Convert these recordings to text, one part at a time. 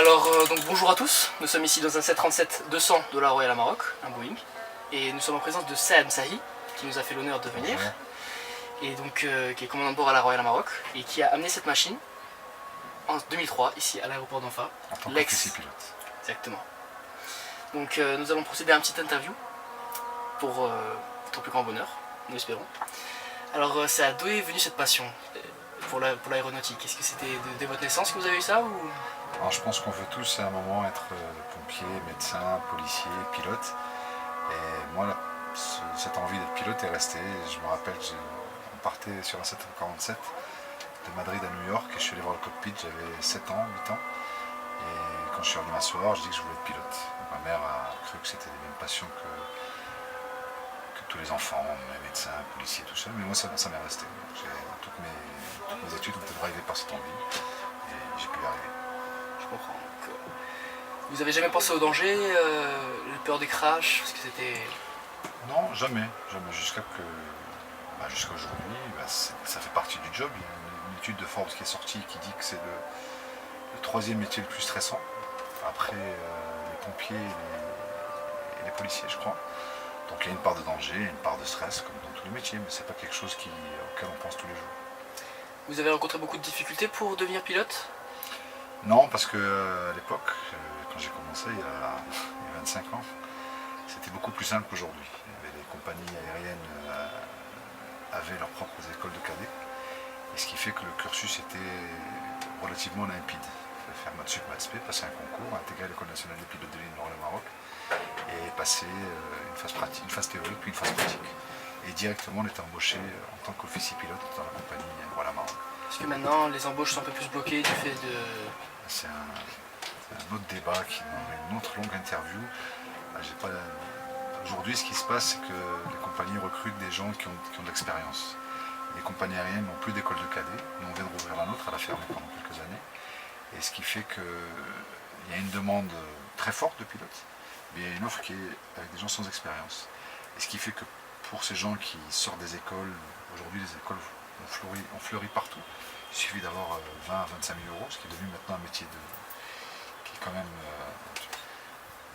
Alors, donc bonjour à tous, nous sommes ici dans un 737-200 de la Royal Maroc, un Boeing, et nous sommes en présence de Saad Sahi, qui nous a fait l'honneur de venir, et donc qui est commandant de bord à la Royal Maroc, et qui a amené cette machine en 2003, ici à l'aéroport d'Anfa, en tant qu'officier-pilote. Exactement. Donc nous allons procéder à une petite interview, pour ton plus grand bonheur, nous l'espérons. Alors, Saad, d'où est venue cette passion pour l'aéronautique? Est-ce que c'était dès votre naissance que vous avez eu ça ou... Alors, je pense qu'on veut tous à un moment être pompier, médecin, policier, pilote. Et moi, cette envie d'être pilote est restée. Je me rappelle, on partait sur un 747 de Madrid à New York et je suis allé voir le cockpit, j'avais 7 ans, 8 ans. Et quand je suis revenu m'asseoir, je dis que je voulais être pilote. Donc, ma mère a cru que c'était les mêmes passions que tous les enfants, les médecins, policiers, tout ça. Mais moi, ça m'est resté. Toutes mes études ont été drivées par cette envie et j'ai pu y arriver. Je comprends. Donc, vous avez jamais pensé au danger, la peur des crashs, parce que c'était... Non, jamais. Jusqu'à aujourd'hui, ça fait partie du job. Il y a une étude de Forbes qui est sortie qui dit que c'est le troisième métier le plus stressant, après les pompiers et les policiers, je crois. Donc il y a une part de danger, une part de stress, comme dans tous les métiers, mais c'est pas quelque chose auquel on pense tous les jours. Vous avez rencontré beaucoup de difficultés pour devenir pilote? Non, parce que à l'époque, quand j'ai commencé il y a 25 ans, c'était beaucoup plus simple qu'aujourd'hui. Les compagnies aériennes avaient leurs propres écoles de cadets, et ce qui fait que le cursus était relativement limpide. Il fallait faire maths sup, maths spé, passer un concours, intégrer l'école nationale des pilotes de ligne Royal Maroc, et passer une phase théorique puis une phase pratique. Et directement on était embauché en tant qu'officier pilote dans la compagnie Royal Maroc. Parce que maintenant les embauches sont un peu plus bloquées du fait de... C'est un autre débat qui est une autre longue interview. Aujourd'hui, ce qui se passe, c'est que les compagnies recrutent des gens qui ont de l'expérience. Les compagnies aériennes n'ont plus d'école de cadets. Nous, on vient de rouvrir la nôtre, elle a fermé pendant quelques années. Et ce qui fait qu'il y a une demande très forte de pilotes, mais il y a une offre qui est avec des gens sans expérience. Et ce qui fait que pour ces gens qui sortent des écoles, aujourd'hui les écoles ont fleuri partout. Il suffit d'avoir 20 à 25 000 euros, ce qui est devenu maintenant un métier qui est quand même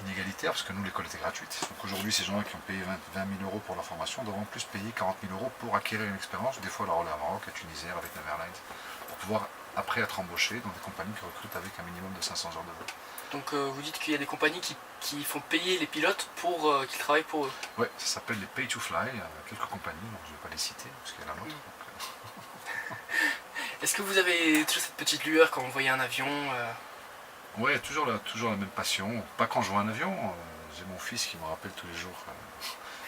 inégalitaire, parce que nous l'école était gratuite. Donc aujourd'hui ces gens qui ont payé 20 000 euros pour leur formation devront plus payer 40 000 euros pour acquérir une expérience, des fois à la Royal Maroc, à Tunisair, avec Nav Airlines, pour pouvoir après être embauchés dans des compagnies qui recrutent avec un minimum de 500 heures de vol. Donc vous dites qu'il y a des compagnies qui font payer les pilotes pour qu'ils travaillent pour eux? Oui, ça s'appelle les pay to fly, quelques compagnies, donc je ne vais pas les citer, parce qu'il y en a d'autres. Est-ce que vous avez toujours cette petite lueur quand vous voyez un avion Oui, toujours la même passion. Pas quand je vois un avion, j'ai mon fils qui me rappelle tous les jours,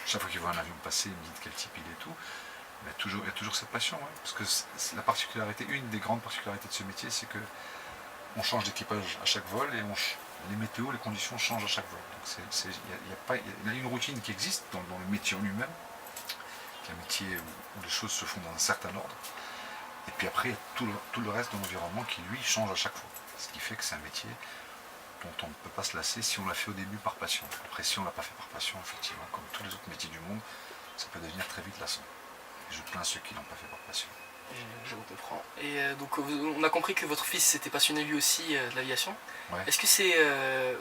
chaque fois qu'il voit un avion passer, il me dit de quel type il est et tout. Mais il y a toujours cette passion, ouais, parce que c'est la particularité, une des grandes particularités de ce métier, c'est que on change d'équipage à chaque vol et les météos, les conditions changent à chaque vol. Donc il y a une routine qui existe dans le métier en lui-même, qui est un métier où les choses se font dans un certain ordre. Et puis après, il y a tout le reste de l'environnement qui, lui, change à chaque fois. Ce qui fait que c'est un métier dont on ne peut pas se lasser si on l'a fait au début par passion. Après, si on ne l'a pas fait par passion, effectivement, comme tous les autres métiers du monde, ça peut devenir très vite lassant. Et je plains ceux qui n'ont pas fait par passion. Je vous comprends. Et donc on a compris que votre fils était passionné lui aussi de l'aviation. Ouais. Est-ce que c'est,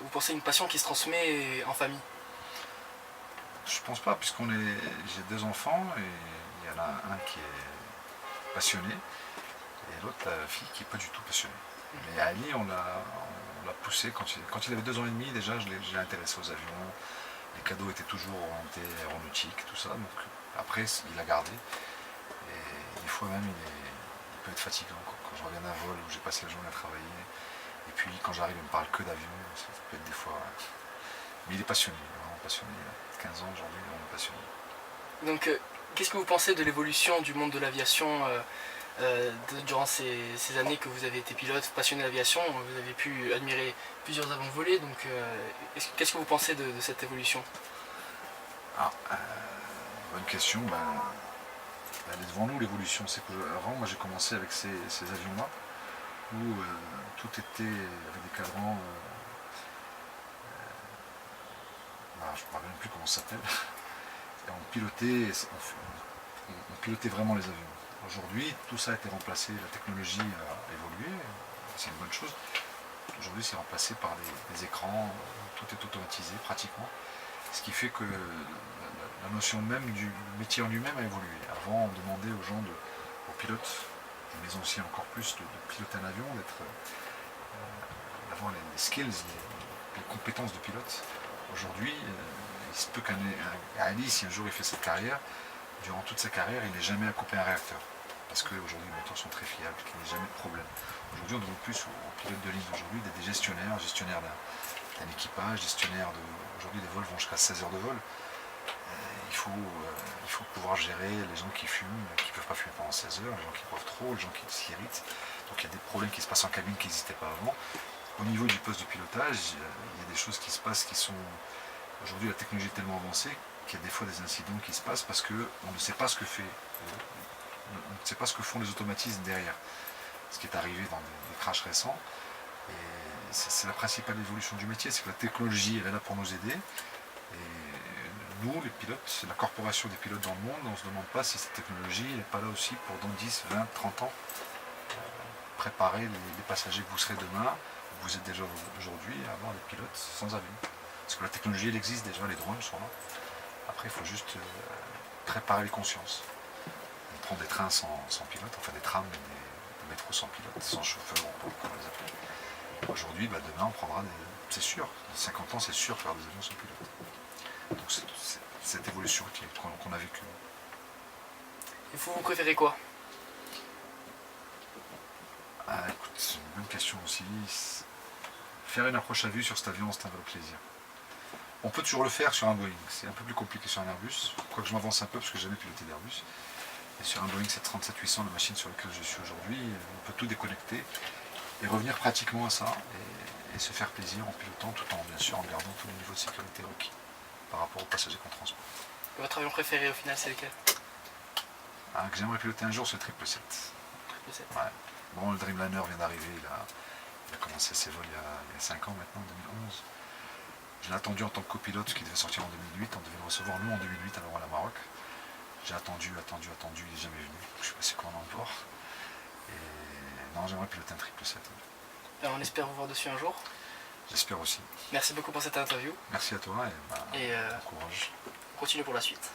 vous pensez, une passion qui se transmet en famille? Je pense pas, j'ai 2 enfants et il y en a un qui est passionné et l'autre, la fille, qui n'est pas du tout passionnée. Mais Ali, on l'a poussé, quand il avait 2 ans et demi déjà, je l'ai intéressé aux avions. Les cadeaux étaient toujours orientés aéronautique, tout ça. Donc après, il l'a gardé. Et des fois même, il peut être fatigant. Quand je reviens d'un vol où j'ai passé la journée à travailler, et puis quand j'arrive, il ne me parle que d'avion. Ça peut être des fois... Mais il est passionné, vraiment passionné. Il a 15 ans aujourd'hui, il est vraiment passionné. Donc qu'est-ce que vous pensez de l'évolution du monde de l'aviation durant ces années que vous avez été pilote, passionné d'aviation? Vous avez pu admirer plusieurs avions volés, donc qu'est-ce que vous pensez de cette évolution? Bonne question. Elle est devant nous, l'évolution. C'est que avant, moi j'ai commencé avec ces avions-là, où tout était avec des cadrans, je ne me rappelle même plus comment ça s'appelle, et on pilotait vraiment les avions. Aujourd'hui, tout ça a été remplacé, la technologie a évolué, c'est une bonne chose. Aujourd'hui, c'est remplacé par des écrans, tout est automatisé pratiquement. Ce qui fait que la notion même du métier en lui-même a évolué. Avant, on demandait aux gens, aux pilotes, mais aussi encore plus de piloter un avion, d'avoir les skills, les compétences de pilote. Aujourd'hui, il se peut qu'Ali, si un jour il fait cette carrière, durant toute sa carrière, il n'ait jamais accoupé un réacteur. Parce qu'aujourd'hui, les moteurs sont très fiables, qu'il n'y ait jamais de problème. Aujourd'hui, on demande plus aux pilotes de ligne d'aujourd'hui d'être des gestionnaires d'un équipage, aujourd'hui, les vols vont jusqu'à 16 heures de vol. Il faut pouvoir gérer les gens qui fument, qui ne peuvent pas fumer pendant 16 heures, les gens qui boivent trop, les gens qui s'irritent. Donc il y a des problèmes qui se passent en cabine qui n'existaient pas avant. Au niveau du poste de pilotage, il y a des choses qui se passent qui sont... Aujourd'hui, la technologie est tellement avancée qu'il y a des fois des incidents qui se passent parce qu'on ne sait pas ce que font les automatismes derrière. Ce qui est arrivé dans des crashs récents. Et c'est la principale évolution du métier, c'est que la technologie, elle est là pour nous aider. Et nous, les pilotes, la corporation des pilotes dans le monde, on ne se demande pas si cette technologie n'est pas là aussi pour dans 10, 20, 30 ans préparer les passagers que vous serez demain, vous êtes déjà aujourd'hui, à avoir des pilotes sans avion. Parce que la technologie, elle existe déjà, les drones sont là. Après, il faut juste préparer les consciences. On prend des trains sans pilote, enfin des trams, des métros sans pilote, sans chauffeur, on peut les appeler. Aujourd'hui, demain, on prendra c'est sûr, dans 50 ans, c'est sûr faire des avions sans pilote. Donc c'est cette évolution qu'on a vécue. Et vous préférez quoi? Écoute, c'est une bonne question aussi. Faire une approche à vue sur cet avion, c'est un vrai plaisir. On peut toujours le faire sur un Boeing, c'est un peu plus compliqué sur un Airbus, quoique je m'avance un peu parce que j'ai jamais piloté d'Airbus. Et sur un Boeing 737-800, la machine sur laquelle je suis aujourd'hui, on peut tout déconnecter et revenir pratiquement à ça et se faire plaisir en pilotant tout en, bien sûr, en gardant tous les niveaux de sécurité requis par rapport aux passagers qu'on transporte. Et votre avion préféré au final, c'est lequel? Que j'aimerais piloter un jour, c'est le 777. 777. Ouais. Bon, le Dreamliner vient d'arriver, il a commencé ses vols il y a 5 ans maintenant, en 2011. Je l'ai attendu en tant que copilote, ce qui devait sortir en 2008. On devait le recevoir nous en 2008 à la Maroc. J'ai attendu, il n'est jamais venu. Je suis passé commandant de bord. Et non, j'aimerais piloter un 777. Alors, on espère vous voir dessus un jour. J'espère aussi. Merci beaucoup pour cette interview. Merci à toi et bon courage. On continue pour la suite.